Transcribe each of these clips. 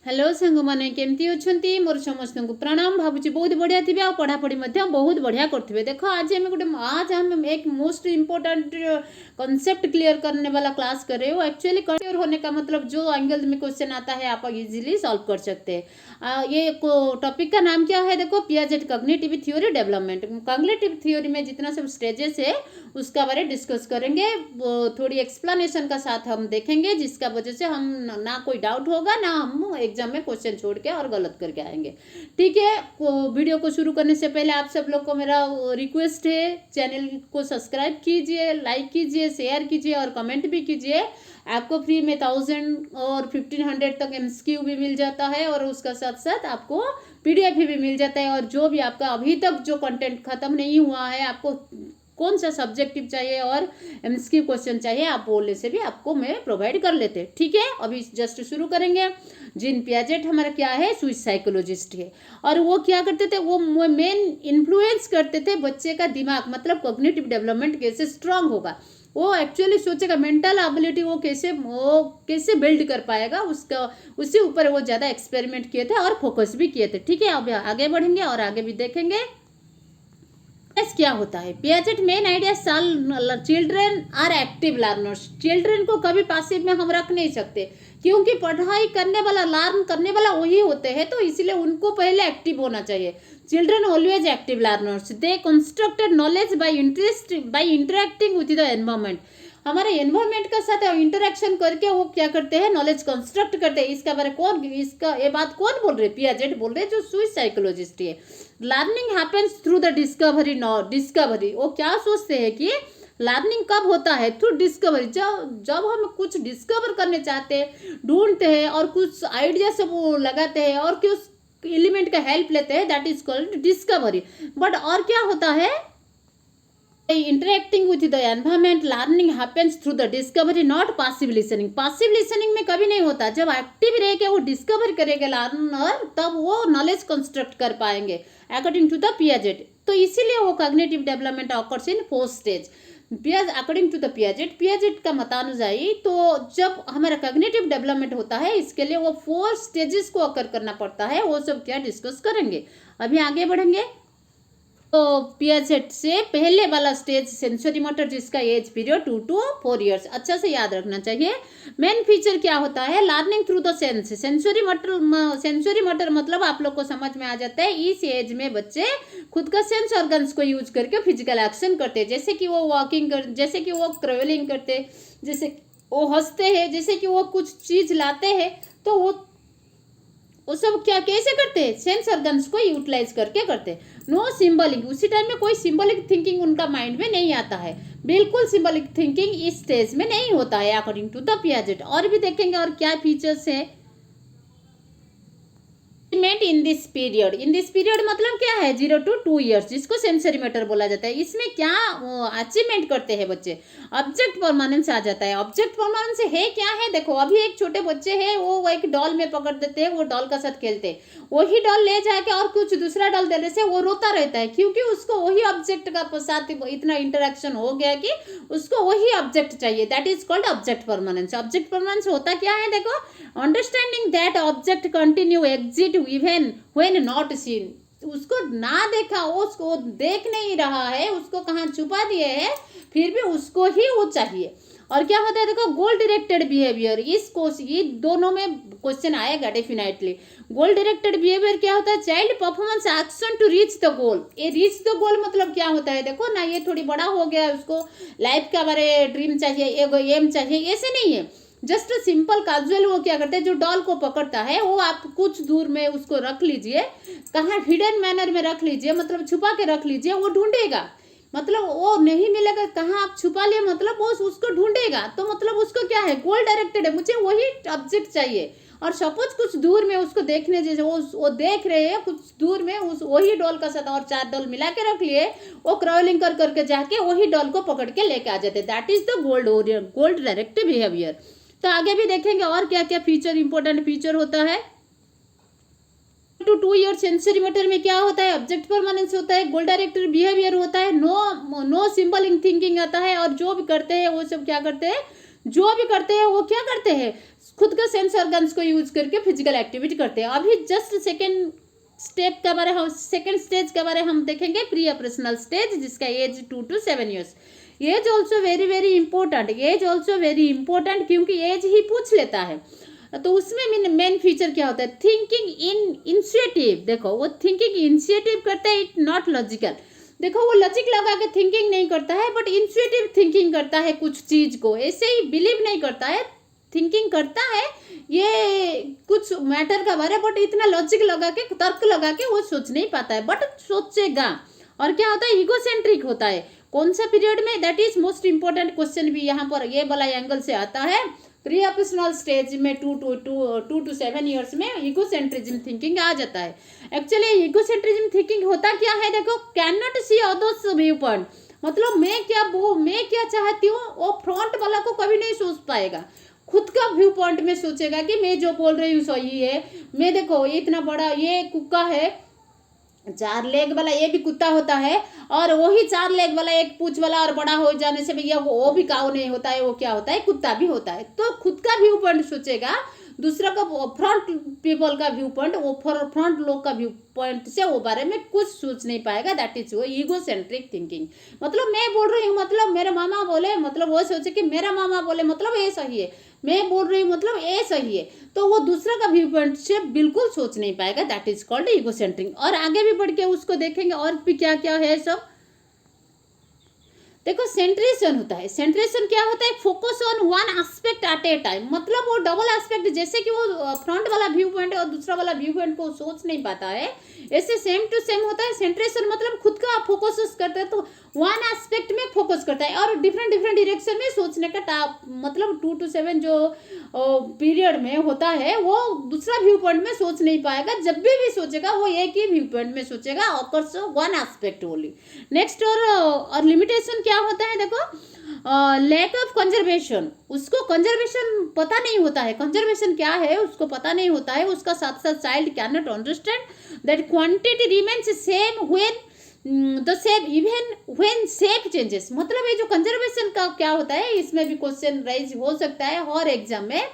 Hello सांग मैंने केमती अच्छी मोर समस्त को प्रणाम भावुँ बहुत बढ़िया थे आ पढ़ापढ़ी बहुत बढ़िया करेंगे। देख आज हम एक मोस्ट इम्पोर्टेंट कॉन्सेप्ट क्लियर करने वाला क्लास कर रहे हो। एक्चुअली क्लियर होने का मतलब जो एंगल में क्वेश्चन आता है आप इजीली सॉल्व कर सकते हैं। ये टॉपिक का नाम क्या है देखो, Piaget cognitive theory development. Cognitive theory में जितना सब स्टेजेस है उसका बारे डिस्कस करेंगे, थोड़ी एक्सप्लेनेशन का साथ हम देखेंगे, जिसका वजह से हम ना कोई डाउट होगा ना हम एग्जाम में क्वेश्चन छोड़ के और गलत करके आएंगे। ठीक है, वीडियो को शुरू करने से पहले आप सब लोग को मेरा रिक्वेस्ट है, चैनल को सब्सक्राइब कीजिए, लाइक कीजिए, शेयर कीजिए और कमेंट भी कीजिए। आपको फ्री में 1000 और 1500 तक एमसीक्यू भी मिल जाता है और उसका साथ साथ आपको पीडीएफ भी मिल जाता है। और जो भी आपका अभी तक जो कंटेंट खत्म नहीं हुआ है, आपको कौन सा सब्जेक्टिव चाहिए और एमसीक्यू क्वेश्चन चाहिए, आप बोलने से भी आपको मैं प्रोवाइड कर लेते हैं। ठीक है, अभी जस्ट शुरू करेंगे। जीन पियाजेट हमारा क्या है, स्विस साइकोलॉजिस्ट है और वो क्या करते थे, वो मेन इन्फ्लुएंस करते थे बच्चे का दिमाग, मतलब कॉग्निटिव डेवलपमेंट कैसे स्ट्रांग होगा, वो एक्चुअली सोचेगा मेंटल एबिलिटी वो कैसे बिल्ड कर पाएगा, उसका उसी ऊपर वो ज़्यादा एक्सपेरिमेंट किए थे और फोकस भी किए थे। ठीक है, अब आगे बढ़ेंगे और आगे भी देखेंगे क्या होता है। Piaget main idea children are active learners. Children को कभी पासिव में हम रख नहीं सकते, क्योंकि पढ़ाई करने वाला लर्न करने वाला वही होते हैं, तो इसलिए उनको पहले एक्टिव होना चाहिए। Children always active learners, they constructed knowledge by interacting with the environment. हमारे एनवायरमेंट के साथ इंटरेक्शन करके वो क्या करते हैं, नॉलेज कंस्ट्रक्ट करते हैं। इसका बारे कौन, इसका ये बात कौन बोल रहे, पियाजेट बोल रहे, जो स्विस साइकोलॉजिस्ट है। Learning happens through the discovery. वो क्या सोचते हैं कि लर्निंग कब होता है, थ्रू डिस्कवरी। जब हम कुछ डिस्कवर करने चाहते हैं, ढूंढते हैं और कुछ आइडिया सब लगाते हैं और कुछ एलिमेंट का हेल्प लेते हैं, that is called discovery. But और क्या होता है, interacting with the environment learning happens through the discovery, not passive listening. Passive listening में कभी नहीं होता। जब एक्टिव रह के वो डिस्कवर करेंगे लर्नर, तब वो नॉलेज कंस्ट्रक्ट कर पाएंगे अकॉर्डिंग टू द पियाजेट। तो इसीलिए वो cognitive development occurs in 4 stage. According to the Piaget का मतानुसार, तो जब हमारा कॉग्निटिव डेवलपमेंट होता है, इसके लिए वो 4 स्टेजेस को अकर करना पड़ता है। वो सब क्या डिस्कस करेंगे, अभी आगे बढ़ेंगे। तो पियाजेट से पहले वाला स्टेज सेंसरी मोटर, जिसका एज पीरियड 2 to 4 इयर्स, अच्छा से याद रखना चाहिए। मेन फीचर क्या होता है, learning through the sense. Sensory motor मतलब आप लोग को समझ में आ जाता है, इस एज में बच्चे खुद का सेंस ऑर्गन्स को यूज करके फिजिकल एक्शन करते हैं, जैसे कि वो वॉकिंग कर, जैसे कि वो ट्रेवलिंग करते, जैसे वो हंसते हैं, जैसे कि वो कुछ चीज लाते हैं, तो वो सब क्या कैसे करते हैं, सेंस ऑर्गन्स को यूटिलाइज करके करते हैं। नो सिंबलिक, उसी टाइम में कोई सिंबलिक थिंकिंग उनका माइंड में नहीं आता है, बिल्कुल सिंबलिक थिंकिंग इस स्टेज में नहीं होता है अकॉर्डिंग टू द पियाजेट। और भी देखेंगे और क्या फीचर्स है इन दिस पीरियड मतलब क्या है, 0 to 2 इयर्स, जिसको सेंसरी मैटर बोला जाता है। इसमें क्या अचीवमेंट करते हैं बच्चे, ऑब्जेक्ट परमानेंस आ जाता है। ऑब्जेक्ट परमानेंस है क्या है, देखो अभी एक छोटे बच्चे हैं, वो एक डॉल में पकड़ देते हैं, वो डॉल का साथ खेलते हैं, वही डॉल ले जाके और कुछ दूसरा डॉल देने से वो रोता रहता है, क्योंकि उसको वही ऑब्जेक्ट का साथ इतना इंटरेक्शन हो गया कि उसको वही ऑब्जेक्ट चाहिए, that is called object permanence. Object permanence होता क्या है, देखो understanding that object continue exit even when not seen. उसको ना देखा, उसको देख नहीं रहा है, उसको कहाँ छुपा दिए है, फिर भी उसको ही वो चाहिए। और क्या होता है, देखो गोल डायरेक्टेड बिहेवियर, ये दोनों में क्वेश्चन आएगा डेफिनेटली। गोल डायरेक्टेड बिहेवियर क्या होता है, child performance action to reach the goal. ये रीच द गोल मतलब क्या होता है, देखो ना, ये थोड़ी बड़ा हो गया, उसको लाइफ का बारे ड्रीम चाहिए, एम चाहिए, ऐसे नहीं है। जस्ट सिंपल कैजुअल वो क्या करते हैं, जो डॉल को पकड़ता है वो आप कुछ दूर में उसको रख लीजिए, कहाँ हिडन मैनर में रख लीजिए, मतलब छुपा के रख लीजिए, वो ढूंढेगा, मतलब वो नहीं मिलेगा, कहाँ आप छुपा लिए, मतलब वो उसको ढूंढेगा। तो मतलब उसको क्या है, गोल डायरेक्टेड है, मुझे वही ऑब्जेक्ट चाहिए। और सपोज कुछ दूर में उसको देखने जैसे वो देख रहे हैं, कुछ दूर में उस वही डॉल का साथ और 4 डॉल मिला के रख लिए, वो क्राउलिंग कर करके जाके वही डॉल को पकड़ के लेके आ जाते, that is the gold directive behaviour. तो आगे भी देखेंगे और क्या क्या फीचर, इंपॉर्टेंट फीचर होता है। 2 ईयर सेंसरी मैटर में क्या होता है, ऑब्जेक्ट परमानेंस होता है, गोल डायरेक्टेड बिहेवियर होता है, नो सिंबल इन थिंकिंग आता है, और जो भी करते हैं वो सब क्या करते हैं, जो भी करते हैं वो क्या करते हैं, खुद का सेंस ऑर्गन्स को यूज करके फिजिकल एक्टिविटी करते हैं। अभी जस्ट सेकेंड स्टेप के बारे हम सेकेंड स्टेज के बारे हम देखेंगे, प्री ऑपरेशनल स्टेज, जिसका age 2 to 7 years। Age also very very important, age also very important, क्योंकि एज ही पूछ लेता है। तो उसमें मेन फीचर क्या होता है, थिंकिंग इन इनिशिएटिव। देखो वो थिंकिंग इनिशिएटिव करता है, इट नॉट लॉजिकल। देखो वो लॉजिक लगा के थिंकिंग नहीं करता है, बट इनिशिएटिव थिंकिंग करता है कुछ चीज को, ऐसे ही बिलीव नहीं करता है, थिंकिंग करता है ये कुछ मैटर का बारे, बट इतना लॉजिक लगा के तर्क लगा के वो सोच नहीं पाता है, बट सोचेगा। और क्या होता है, ईगोसेंट्रिक होता है। कौन सा पीरियड में, that is most important question भी यहाँ पर ये वाला एंगल से आता है। प्री ऑपरेशनल स्टेज में 2 to 7 years में ईगोसेंट्रिज्म थिंकिंग आ जाता है। एक्चुअली ईगोसेंट्रिज्म थिंकिंग होता क्या है, देखो, can not see others view point, मतलब मैं क्या चाहती हूँ वो फ्रंट वाला को कभी नहीं सोच पाएगा, खुद का व्यू पॉइंट में सोचेगा कि मैं जो बोल रही हूँ सही है। मैं देखो इतना बड़ा ये कुत्ता है, 4 लेग वाला ये भी कुत्ता होता है, और वही 4 लेग वाला एक पूंछ वाला और बड़ा हो जाने से भैया वो भी काऊ नहीं होता है, वो क्या होता है, कुत्ता भी होता है। तो खुद का व्यू पॉइंट सोचेगा, दूसरा का फ्रंट पीपल का व्यू पॉइंट, वो फ्रंट लोग का व्यू पॉइंट से वो बारे में कुछ सोच नहीं पाएगा, दैट इज वो ईगोसेंट्रिक थिंकिंग। मतलब मैं बोल रही हूँ, मतलब मेरा मामा बोले, मतलब वो सोचे कि मेरा मामा बोले मतलब ये सही है, मैं बोल रही हूँ मतलब ये सही है, तो वो दूसरा का व्यू पॉइंट से बिल्कुल सोच नहीं पाएगा, दैट इज कॉल्ड ईगोसेंट्रिक। और आगे भी बढ़ के उसको देखेंगे और भी क्या क्या है सब। देखो सेंट्रेशन होता है, सेंट्रेशन क्या होता है, focus on one aspect at a time, मतलब वो डबल एस्पेक्ट, जैसे कि वो फ्रंट वाला व्यू पॉइंट और दूसरा वाला व्यू पॉइंट को सोच नहीं पाता है, ऐसे सेम टू सेम होता है सेंट्रेशन, मतलब खुद का फोकस करता है, तो वन एस्पेक्ट में फोकस करता है और डिफरेंट डिफरेंट डायरेक्शन में सोचने का मतलब 2 to 7 जो पीरियड में होता है वो दूसरा व्यू पॉइंट में सोच नहीं पाएगा, जब भी सोचेगा वो एक ही व्यू पॉइंट में सोचेगा, occurs one aspect only. Next और लिमिटेशन क्या होता है, देखो, लैक ऑफ कंजर्वेशन, उसको कंजर्वेशन पता नहीं होता है, कंजर्वेशन क्या है उसको पता नहीं होता है, उसका साथ साथ child can not understand that quantity remains same when the shape even when shape changes, मतलब ये जो कंजर्वेशन का क्या होता है, इसमें भी क्वेश्चन राइज हो सकता है हर एग्जाम में।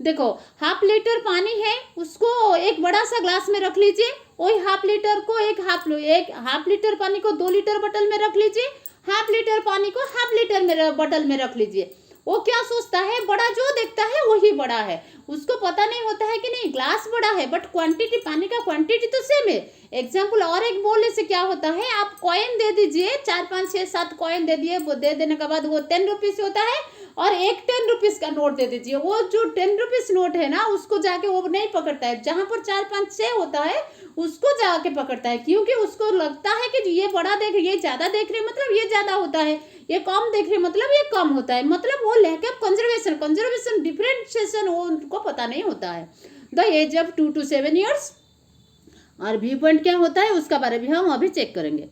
देखो 1/2 लीटर पानी है, उसको एक बड़ा सा ग्लास में रख लीजिए, वही 1/2 लीटर को एक हाफ लीटर पानी को 2 लीटर बोतल में रख लीजिए, 1/2 लीटर पानी को 1/2 लीटर में बोतल में रख लीजिए। वो क्या सोचता है, बड़ा जो देखता है वही बड़ा है, उसको पता नहीं होता है कि नहीं ग्लास बड़ा है, बट क्वांटिटी पानी का क्वांटिटी तो सेम है। एग्जाम्पल और एक बोलने से क्या होता है, आप कॉइन दे दीजिए, 4 5 6 7 कॉइन दे दिए, वो दे देने के बाद वो 10 रुपीज होता है, और एक 10 रुपीज का नोट दे दीजिए, वो जो 10 रुपीज नोट है ना उसको जाके वो नहीं पकड़ता है, जहां पर 4 5 6 होता है उसको जाके पकड़ता है, क्योंकि उसको लगता है कि ये बड़ा देख रहे, ये ज्यादा देख रहे मतलब ये ज्यादा होता है, ये कम देख रहे मतलब ये कम होता है, मतलब वो लैक ऑफ कंजर्वेशन डिफरेंशिएशन वो उनको पता नहीं होता है। The age of 2 to 7 years। और व्यू पॉइंट क्या होता है उसका बारे में हम अभी चेक करेंगे।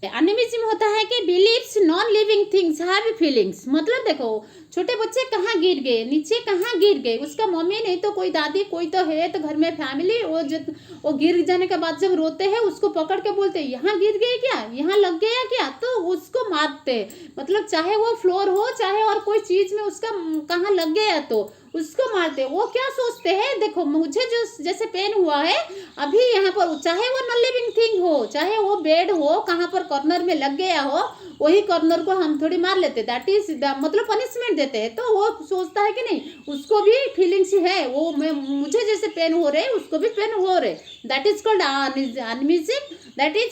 एनिमिज्म होता है कि believes non living things have feelings, मतलब देखो छोटे बच्चे कहाँ गिर गए, नीचे कहाँ गिर गए, उसका मम्मी नहीं तो कोई दादी कोई तो है, तो घर में फैमिली, वो गिर जाने के बाद जब रोते हैं उसको पकड़ के बोलते हैं यहाँ गिर गए क्या, यहाँ लग गया क्या, तो उसको मारते हैं, मतलब चाहे वो फ्लोर हो चाहे और कोई चीज में उसका कहाँ लग गया तो उसको मारते। वो क्या सोचते हैं, देखो मुझे जो जैसे पेन हुआ है अभी यहाँ पर, चाहे वो नॉन लिविंग थिंग हो, चाहे वो बेड हो, कहाँ पर कॉर्नर में लग गया हो, वही कॉर्नर को हम थोड़ी मार लेते, दैट इज मतलब पनिशमेंट देते हैं, तो वो सोचता है कि नहीं उसको भी फीलिंग्स है, वो मैं मुझे जैसे पेन हो रहे उसको भी पेन हो रहे, that is called animism, that is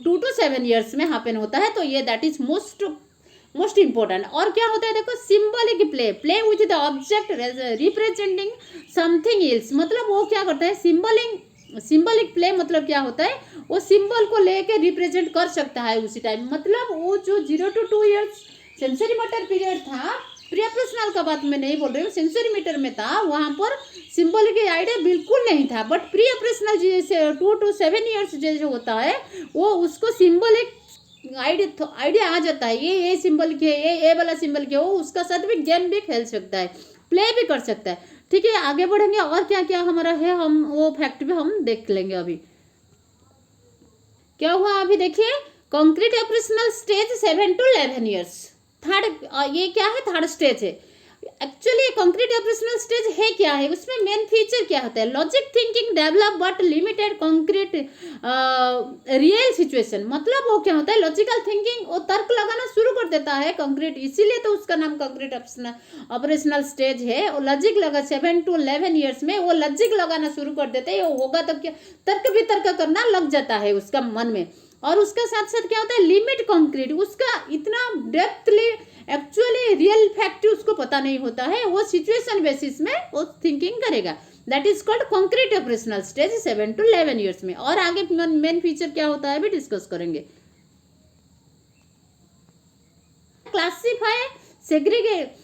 2 to 7 years में हैपन होता है, तो ये दैट इज मोस्ट इंपॉर्टेंट। और क्या होता है, देखो symbolic play with the object representing something else, मतलब वो क्या करता है, सिंबलिक प्ले मतलब क्या होता है, वो सिंबल को लेके रिप्रेजेंट कर सकता है उसी टाइम, मतलब वो जो 0 to 2 years sensory motor period था, प्री ऑपरेशनल का बात मैं नहीं बोल रही हूँ, सेंसरी मीटर में था, वहाँ पर सिंबल की आइडिया बिल्कुल नहीं था, बट प्री ऑपरेशनल जैसे 2 to 7 years जैसे होता है वो उसको सिंबलिक आइडिया आ जाता है, ये सिंबल के ये वाला सिंबल के, वो उसका साथ भी गेम भी खेल सकता है, प्ले भी कर सकता है। ठीक है आगे बढ़ेंगे और क्या क्या हमारा है, हम वो फैक्ट भी हम देख लेंगे। अभी क्या हुआ अभी देखिए, concrete operational stage 7 to 11 years. Third, ये क्या है, थर्ड स्टेज है। एक्चुअली कंक्रीट ऑपरेशनल स्टेज है क्या है, उसमें मेन फीचर क्या होता है, logic thinking develop but limited concrete real situation. मतलब वो क्या होता है, लॉजिकल थिंकिंग, वो तर्क लगाना शुरू कर देता है कंक्रीट, इसीलिए तो उसका नाम कंक्रीट ऑपरेशनल स्टेज है। और लॉजिक लगा 7 to 11 ईयर्स में वो लॉजिक लगाना शुरू कर देते हैं, वो होगा तो क्या, तर्क वितर्क करना लग जाता है उसका मन में। और उसका साथ साथ क्या होता है, लिमिट कंक्रीट, उसका इतना डेप्थली एक्चुअली रियल फैक्ट उसको पता नहीं होता है, वो सिचुएशन बेसिस में वो थिंकिंग करेगा। That is called concrete operational stage 7 to 11 years में। और आगे मेन फीचर क्या होता है भी डिस्कस करेंगे। Classify, segregate,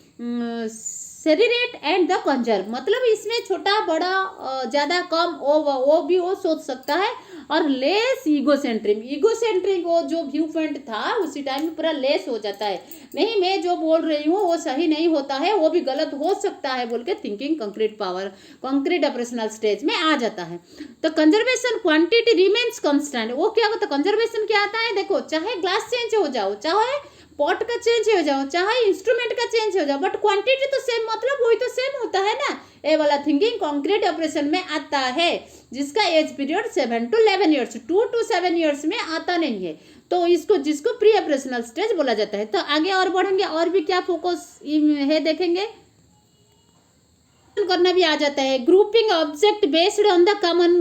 separate and the conserve. मतलब इसमें छोटा बड़ा ज़्यादा कम वो भी वो सोच सकता है। और लेस ईगोसेंट्रिक वो जो व्यू पॉइंट था उसी टाइम में पूरा लेस हो जाता है, नहीं मैं जो बोल रही हूँ वो सही नहीं होता है, वो भी गलत हो सकता है बोल के thinking concrete power, concrete operational stage में आ जाता है। तो कंजर्वेशन क्वांटिटी रिमेन्स कांस्टेंट। वो क्या होता है, कंजर्वेशन क्या आता है, देखो चाहे ग्लास चेंज हो जाओ, चाहे पॉट का चेंज हो जाओ, चाहे इंस्ट्रूमेंट का चेंज हो जाओ, बट क्वांटिटी तो सेम, मतलब वही तो सेम होता है ना। ये वाला थिंकिंग कंक्रीट ऑपरेशन में आता है, जिसका age period 7 to 11 years, 2 to 7 years में आता नहीं है। तो इसको जिसको प्री ऑपरेशनल स्टेज बोला जाता है। तो आगे और बढ़ेंगे, और भी क्या फोकस है देखेंगे, करना भी आ जाता है। Grouping object based on the common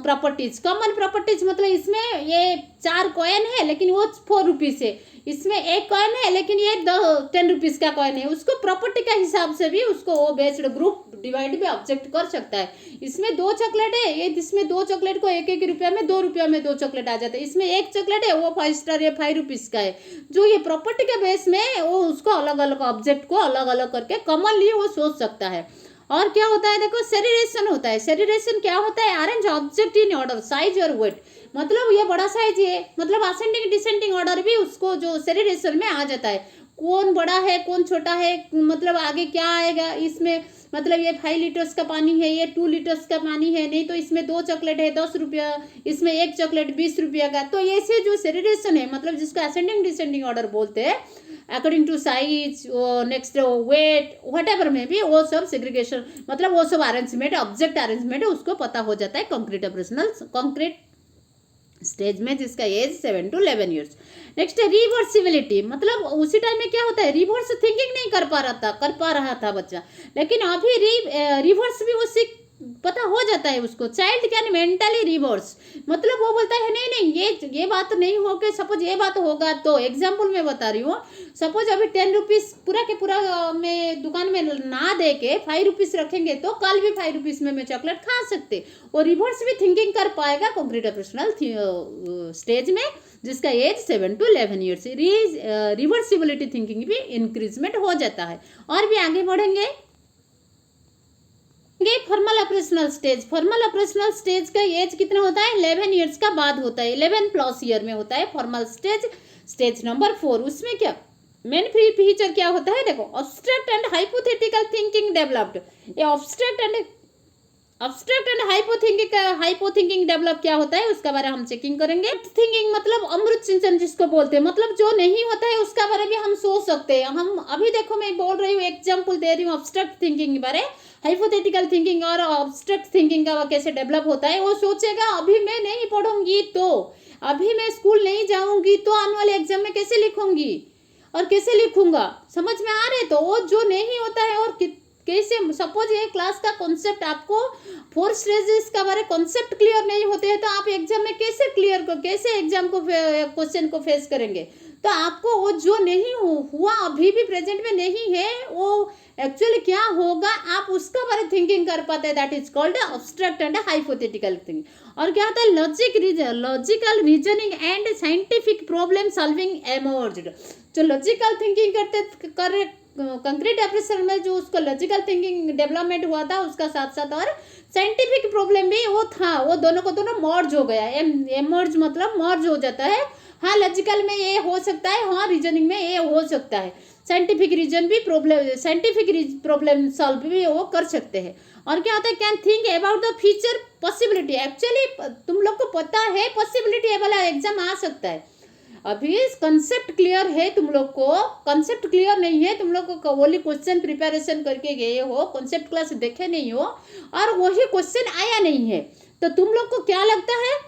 properties. Common properties मतलब इसमें ये 4 कॉइन है लेकिन वो 4 रुपीज है, इसमें एक कॉइन है लेकिन ये 10 रुपीज का कॉइन है, उसको प्रॉपर्टी का हिसाब से भी उसको वो बेस्ड ग्रुप डिवाइड भी ऑब्जेक्ट कर सकता है। इसमें 2 चॉकलेट है, ये इसमें 2 चॉकलेट को 1-1 रुपया में 2 रुपया में 2 चॉकलेट आ जाता है। इसमें 1 चॉकलेट है वो 5 स्टार या 5 रुपीज का है। जो ये प्रॉपर्टी के बेस में वो उसको अलग अलग ऑब्जेक्ट को अलग अलग करके कॉमनली वो सोच सकता है। और क्या होता है, देखो सेरिरेशन होता है। सेरिरेशन क्या होता है, arrange object in order, size और वेट। मतलब ये बड़ा साइज है, मतलब असेंडिंग डिसेंडिंग ऑर्डर भी उसको जो सेरिरेशन में आ जाता है, कौन बड़ा है कौन छोटा है, मतलब आगे क्या आएगा इसमें, मतलब ये 5 लीटर्स का पानी है, ये 2 लीटर्स का पानी है, नहीं तो इसमें 2 चॉकलेट है 10 रुपया, इसमें 1 चॉकलेट 20 रुपया का। तो ऐसे जो सेरिरेशन है, मतलब जिसको असेंडिंग डिसेंडिंग ऑर्डर बोलते हैं, according to size, next weight, whatever में भी वो सब सेग्रीगेशन, मतलब वो सब अरेंजमेंट, ऑब्जेक्ट अरेंजमेंट उसको पता हो जाता है कंक्रीट ऑपरेशनल कंक्रीट स्टेज में, जिसका एज 7 to 11 ईयर्स। नेक्स्ट है रिवर्सिबिलिटी। मतलब उसी टाइम में क्या होता है, रिवर्स थिंकिंग नहीं कर पा रहा था बच्चा, लेकिन अभी रिवर्स भी वो सीख पता हो जाता है उसको। चाइल्ड कैन मेंटली रिवर्स, मतलब वो बोलता है नहीं नहीं ये बात नहीं होगी, सपोज ये बात होगा। तो एग्जाम्पल मैं बता रही हूँ, सपोज अभी 10 रुपीज पूरा के पूरा में दुकान में ना दे के 5 रुपीज रखेंगे, तो कल भी 5 रुपीज में मैं चॉकलेट खा सकते। और रिवर्स भी थिंकिंग कर पाएगा कंक्रीट ऑपरेशनल स्टेज में, जिसका age 7 to 11 years. Reversibility thinking भी इंक्रीजमेंट हो जाता है। और भी आगे बढ़ेंगे, formal operational stage. Formal operational stage का एज कितना होता है, 11 ईयर्स का बाद होता है, 11+ ईयर में होता है फॉर्मल स्टेज, स्टेज नंबर 4। उसमें क्या मेन फीचर क्या होता है, देखो abstract and hypothetical thinking developed. ये अब्स्ट्रैक्ट एंड हाइपोथिंकिंग डेवलप क्या होता है उसका बारे में हम चेकिंग करेंगे। थिंकिंग मतलब अमृत चिंतन जिसको बोलते हैं, मतलब जो नहीं होता है उसका बारे में हम सोच सकते हैं। हम अभी देखो मैं बोल रही हूँ, एग्जाम्पल दे रही हूँ अब्स्ट्रैक्ट थिंकिंग के बारे, हाइपोथेटिकल थिंकिंग और अब्स्ट्रैक्ट थिंकिंग का कैसे डेवलप होता है। वो सोचेगा अभी मैं नहीं पढ़ूंगी, तो अभी मैं स्कूल नहीं जाऊंगी, तो आने वाले एग्जाम में कैसे लिखूंगी और कैसे लिखूंगा, समझ में आ रहे। तो वो जो नहीं होता है और कैसे, सपोज ये क्लास का कॉन्सेप्ट आपको 4 स्टेजेस का बारे कॉन्सेप्ट क्लियर नहीं होते हैं, तो आप एग्जाम में कैसे एग्जाम को क्वेश्चन को फेस करेंगे। तो आपको वो जो नहीं हुआ अभी भी प्रेजेंट में नहीं है, वो एक्चुअली क्या होगा आप उसका बारे थिंकिंग कर पाते हैं। That is called abstract and hypothetical thinking. और क्या होता है, logical reasoning and scientific problem solving emerged. जो लॉजिकल थिंकिंग कर कंक्रीट ऑपरेशन में जो उसको लॉजिकल थिंकिंग डेवलपमेंट हुआ था, उसका साथ साथ और साइंटिफिक प्रॉब्लम भी वो था, वो दोनों को दोनों मर्ज हो गया। एमर्ज मतलब मर्ज हो जाता है। हाँ लॉजिकल में ये हो सकता है, हाँ रीजनिंग में ये हो सकता है, साइंटिफिक प्रॉब्लम सॉल्व भी वो कर सकते हैं। और क्या होता है, can think about the future possibility. Actually तुम लोग को पता है पॉसिबिलिटी वाला एग्जाम आ सकता है, अभी कंसेप्ट क्लियर है तुम लोग को, कंसेप्ट क्लियर नहीं है तुम लोग को, वही क्वेश्चन प्रिपरेशन करके गए हो, कंसेप्ट क्लास देखे नहीं हो और वही क्वेश्चन आया नहीं है, तो तुम लोग को क्या लगता है?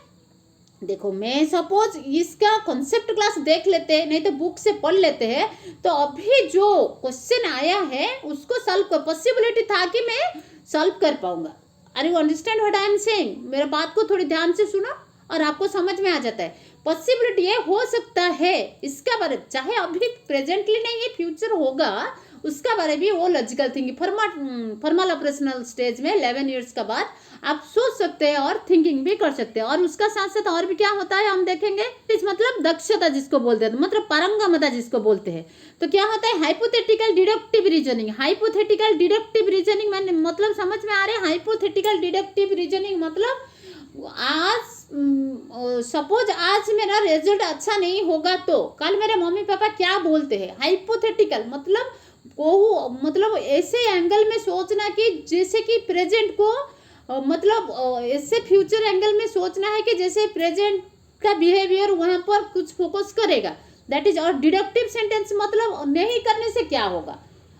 देखो मैं सपोज इसका कॉन्सेप्ट क्लास देख लेते हैं, नहीं तो बुक से पढ़ लेते हैं, तो अभी जो क्वेश्चन आया है उसको सॉल्व कर, पॉसिबिलिटी था कि मैं सॉल्व कर पाऊंगा। Are you understand what I am saying? मेरे बात को थोड़ी ध्यान से सुनो और आपको समझ में आ जाता है। पॉसिबिलिटी ये हो सकता है, इसका बारे चाहे अभी प्रेजेंटली नहीं है, फ्यूचर होगा, उसका बारे भी वो logical thinking formal operational stage में 11 इयर्स का बाद आप सोच सकते हैं और थिंकिंग भी कर सकते हैं। और उसका साथ साथ और भी क्या होता है हम देखेंगे, इस मतलब दक्षता जिसको बोलते हैं, मतलब पारंगमता जिसको बोलते हैं, तो क्या होता है hypothetical deductive reasoning. Hypothetical deductive reasoning मैंने मतलब समझ में आ रहे हैं? हाइपोथेटिकल डिडक्टिव रीजनिंग मतलब आज सपोज आज मेरा रिजल्ट अच्छा नहीं होगा तो कल मेरे मम्मी पापा क्या बोलते हैं। हाइपोथेटिकल मतलब वो मतलब ऐसे एंगल में सोचना कि जैसे कि प्रेजेंट को मतलब ऐसे फ्यूचर एंगल में सोचना है कि जैसे प्रेजेंट का बिहेवियर वहां पर कुछ फोकस करेगा, दैट इज। और डिडक्टिव सेंटेंस मतलब नहीं करने से क्या होगा।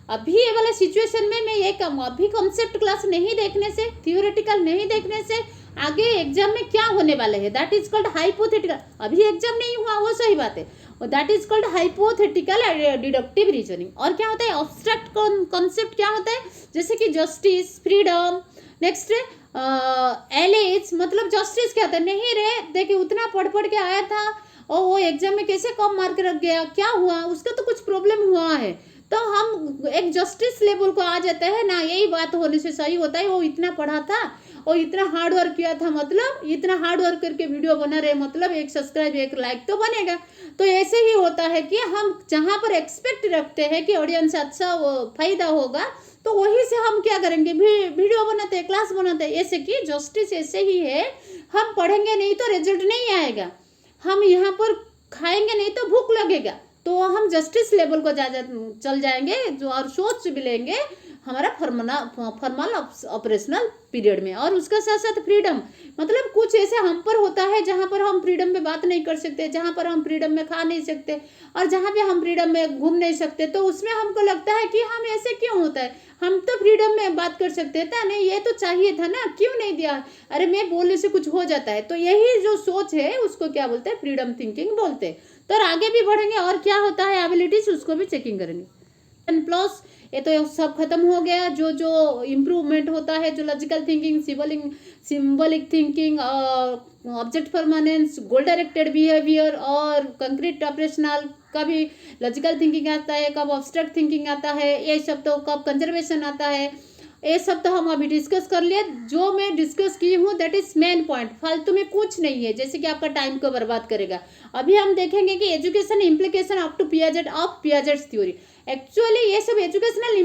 अभी ये वाला सिचुएशन में मैं ये कहूँ, अभी कॉन्सेप्ट क्लास नहीं देखने से, थियोरेटिकल नहीं देखने से आगे एग्जाम में क्या होने वाले है, दैट इज कॉल्ड हाइपोथेटिकल। अभी एग्जाम नहीं हुआ वो सही बात है, that is called hypothetical deductive reasoning. और क्या होता है ऑब्स्ट्रैक्ट कॉन्सेप्ट, क्या होता है जैसे कि जस्टिस, फ्रीडम, नेक्स्ट एलिज, मतलब जस्टिस क्या होता है, नहीं रे देखिए उतना पढ़ के आया था और वो एग्जाम में कैसे कम मार्क रख गया, क्या हुआ, उसका तो कुछ प्रॉब्लम हुआ है, तो हम एक जस्टिस लेवल को आ जाते हैं ना, यही बात होने से सही होता है, वो इतना पढ़ा था और इतना हार्ड वर्क किया था, मतलब इतना हार्ड वर्क करके वीडियो बना रहे, मतलब एक सब्सक्राइब एक लाइक तो बनेगा। तो ऐसे ही होता है कि हम जहाँ पर एक्सपेक्ट रखते हैं कि ऑडियंस अच्छा फायदा होगा, तो वहीं से हम क्या करेंगे, वीडियो बनाते हैं, क्लास बनाते हैं। ऐसे कि जस्टिस ऐसे ही है, हम पढ़ेंगे नहीं तो रिजल्ट नहीं आएगा, हम यहाँ पर खाएंगे नहीं तो भूख लगेगा, तो हम जस्टिस लेवल को चल जाएंगे जो, और सोच भी लेंगे हमारा फॉर्मल ऑपरेशनल पीरियड में। और उसका साथ साथ फ्रीडम, मतलब कुछ ऐसे हम पर होता है जहाँ पर हम फ्रीडम में बात नहीं कर सकते, जहाँ पर हम फ्रीडम में खा नहीं सकते और जहाँ पे हम फ्रीडम में घूम नहीं सकते, तो उसमें हमको लगता है कि हम ऐसे क्यों होता है, हम तो फ्रीडम में बात कर सकते थे, नहीं ये तो चाहिए था ना, क्यों नहीं दिया, अरे मैं बोलने से कुछ हो जाता है। तो यही जो सोच है उसको क्या बोलते हैं, फ्रीडम थिंकिंग बोलते हैं। तो आगे भी बढ़ेंगे और क्या होता है एबिलिटीज, उसको भी चेकिंग करेंगे। प्लस ये तो सब खत्म हो गया, जो जो इम्प्रूवमेंट होता है, जो logical thinking, symbolic thinking, object permanence, गोल डायरेक्टेड बिहेवियर और कंक्रीट ऑपरेशनल, कभी लॉजिकल थिंकिंग आता है, कब ऑब्स्ट्रैक्ट थिंकिंग आता है, ये सब तो कब कंजर्वेशन आता है, ये सब तो हम अभी डिस्कस कर लिए। जो मैं डिस्कस की हूँ दैट इज मेन पॉइंट, फालतू में कुछ नहीं है जैसे कि आपका टाइम को बर्बाद करेगा। अभी हम देखेंगे कि education implication up to Piaget of Piaget's theory. Actually ये सब एजुकेशनल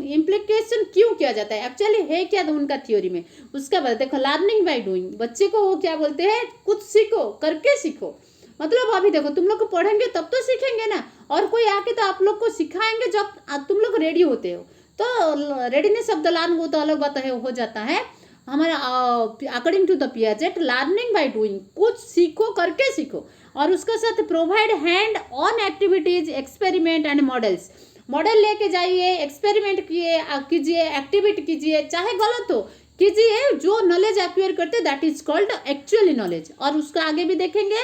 इम्प्लीकेशन क्यों किया जाता है, एक्चुअली है क्या उनका थ्योरी में, उसका बाद देखो। लर्निंग बाय डूइंग, बच्चे को वो क्या बोलते हैं, कुछ सीखो, करके सीखो। मतलब अभी देखो तुम लोग को पढ़ेंगे तब तो सीखेंगे ना, और कोई आके तो आप लोग को सिखाएंगे जब तुम लोग रेडी होते हो। तो रेडीनेस ऑफ द लर्न वो तो अलग बात है, हो जाता है हमारा according to the Piaget. Learning by doing, कुछ सीखो, करके सीखो। और उसके साथ provide hand on activities, experiment and models. Model लेके जाइए, एक्सपेरिमेंट कीजिए, एक्टिविटी कीजिए, चाहे गलत हो कीजिए, जो नॉलेज एक्वायर करते that is called actually knowledge. और उसका आगे भी देखेंगे।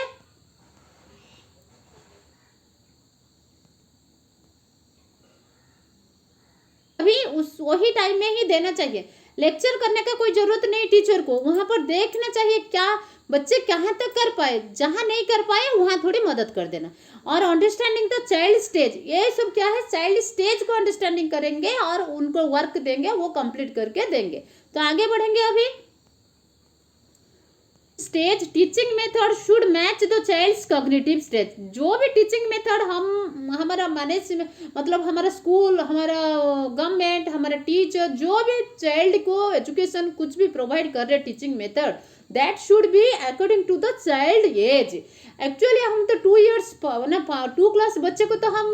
अभी उस वही टाइम में ही देना चाहिए, लेक्चर करने का कोई जरूरत नहीं टीचर को, वहां पर देखना चाहिए क्या बच्चे कहाँ तक कर पाए, जहां नहीं कर पाए वहां थोड़ी मदद कर देना। और अंडरस्टैंडिंग द चाइल्ड स्टेज, ये सब क्या है, चाइल्ड स्टेज को अंडरस्टैंडिंग करेंगे और उनको वर्क देंगे, वो कंप्लीट करके देंगे। तो आगे बढ़ेंगे। अभी stage teaching method should match the child's cognitive stage. जो भी टीचिंग मेथड हम हमारा मैनेज मतलब हमारा स्कूल, हमारा गवर्नमेंट, हमारा टीचर, जो भी चाइल्ड को एजुकेशन कुछ भी प्रोवाइड कर रहे teaching method, that should be according to the child age. Actually हम तो 2 इयर्स ना 2 क्लास बच्चे को तो हम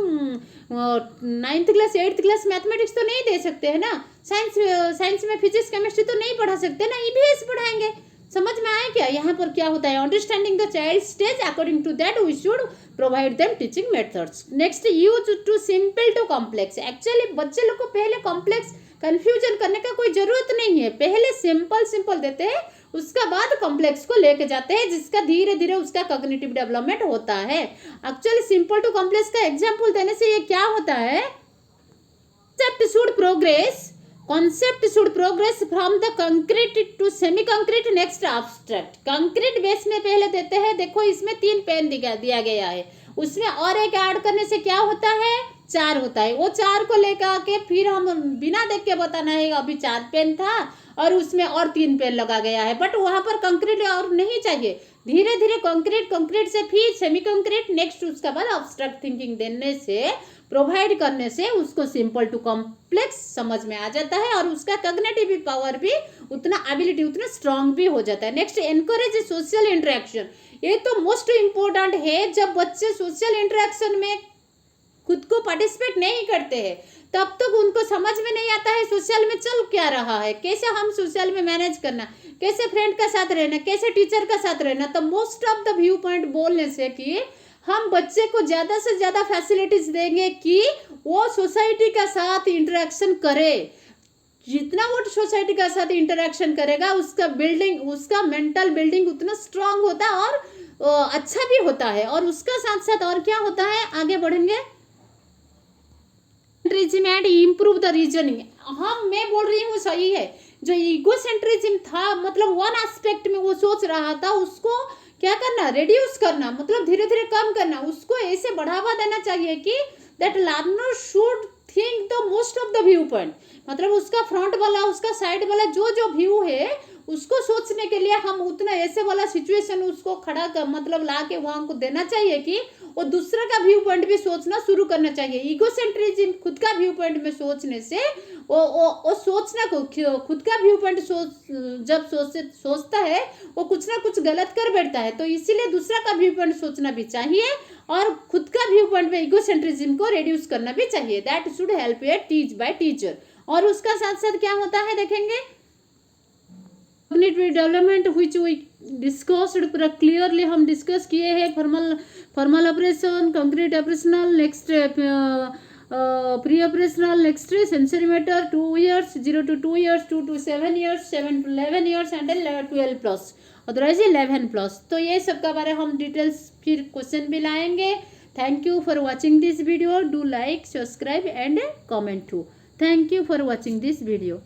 9th class 8th class mathematics तो नहीं दे सकते है ना, साइंस में फिजिक्स केमिस्ट्री तो नहीं पढ़ा सकते ना, ईवीएस पढ़ाएंगे, समझ में आया क्या यहाँ पर क्या होता है? Understanding the child stage, according to that we should provide them teaching methods. Next, use to simple to complex. Actually बच्चे लोग को पहले कॉम्प्लेक्स कंफ्यूजन करने का कोई जरूरत नहीं है, पहले सिंपल सिंपल देते हैं, उसका बाद कॉम्प्लेक्स को लेके जाते हैं, जिसका धीरे धीरे उसका कॉग्निटिव डेवलपमेंट होता है। एक्चुअली सिंपल टू कॉम्प्लेक्स का एग्जाम्पल देने से ये क्या होता है? Concept should progress from the concrete to semi concrete, next abstract। Concrete base में पहले देते हैं, देखो इसमें 3 पेन दिया गया है, उसमें और एक ऐड करने से क्या होता है? 4 होता है। वो 4 को लेकर आके फिर हम बिना देख के बताना है अभी 4 पेन था और उसमें और 3 पेन लगा गया है, बट वहां पर कंक्रीट और नहीं चाहिए। धीरे धीरे कंक्रीट से फिर सेमी कंक्रीट, नेक्स्ट उसका बाद अब्स्ट्रैक्ट थिंकिंग देने से, प्रोवाइड करने से उसको सिंपल टू कॉम्प्लेक्स समझ में आ जाता है और उसका कॉग्निटिव पावर भी उतना, एबिलिटी उतना स्ट्रांग भी हो जाता है। Next, encourage social interaction. ये तो मोस्ट इम्पोर्टेंट है। जब बच्चे सोशल इंटरेक्शन में खुद को पार्टिसिपेट नहीं करते हैं तब तक उनको समझ में नहीं आता है सोशल में चल क्या रहा है, कैसे हम सोशल में मैनेज करना, कैसे फ्रेंड का साथ रहना, कैसे टीचर का साथ रहना। तो most of the view point बोलने से कि हम बच्चे को ज़्यादा से ज़्यादा फैसिलिटीज देंगे कि वो सोसाइटी का साथ इंटरेक्शन करे। जितना वो सोसाइटी का साथ इंटरेक्शन करेगा उसका बिल्डिंग, उसका मेंटल बिल्डिंग उतना स्ट्रांग होता है और अच्छा भी होता है। और उसका साथ साथ और क्या होता है, आगे बढ़ेंगे, एंड इम्प्रूव द रीजनिंग। हाँ, मैं बोल रही हूँ सही है। जो ईगोसेंट्रिज्म था, मतलब वन एस्पेक्ट में वो सोच रहा था, उसको क्या करना? रिड्यूस करना, मतलब धीरे धीरे कम करना। उसको ऐसे बढ़ावा देना चाहिए कि that learner should think the most of the view point, मतलब उसका फ्रंट वाला, उसका साइड वाला जो व्यू है उसको सोचने के लिए हम उतना ऐसे वाला सिचुएशन उसको खड़ा कर, मतलब ला के वहां को देना चाहिए कि वो दूसरे का व्यू पॉइंट भी सोचना शुरू करना चाहिए। ईगोसेंट्रिज्म खुद का व्यू पॉइंट में सोचने से वो सोचना को, खुद का व्यू पॉइंट जब सोचता है वो कुछ ना कुछ गलत कर बैठता है। तो इसीलिए दूसरा का व्यू पॉइंट सोचना भी चाहिए और खुद का व्यू पॉइंट में ईगोसेंट्रिज्म को रिड्यूस करना भी चाहिए। That should help you teach by teacher. और उसका साथ साथ क्या होता है देखेंगे, cognitive development which we discussed, पूरा क्लियरली हम डिस्कस किए हैं। Formal operation, concrete operational, next pre operational, next sensorimotor 2 years, 0 to 2 years, 2 to 7 years, 7 to 11 years and 12 plus, otherwise 11 plus. तो ये सब का बारे हम डिटेल्स फिर क्वेश्चन भी लाएंगे। Thank you for watching this video. Do like, subscribe and comment too. Thank you for watching this video.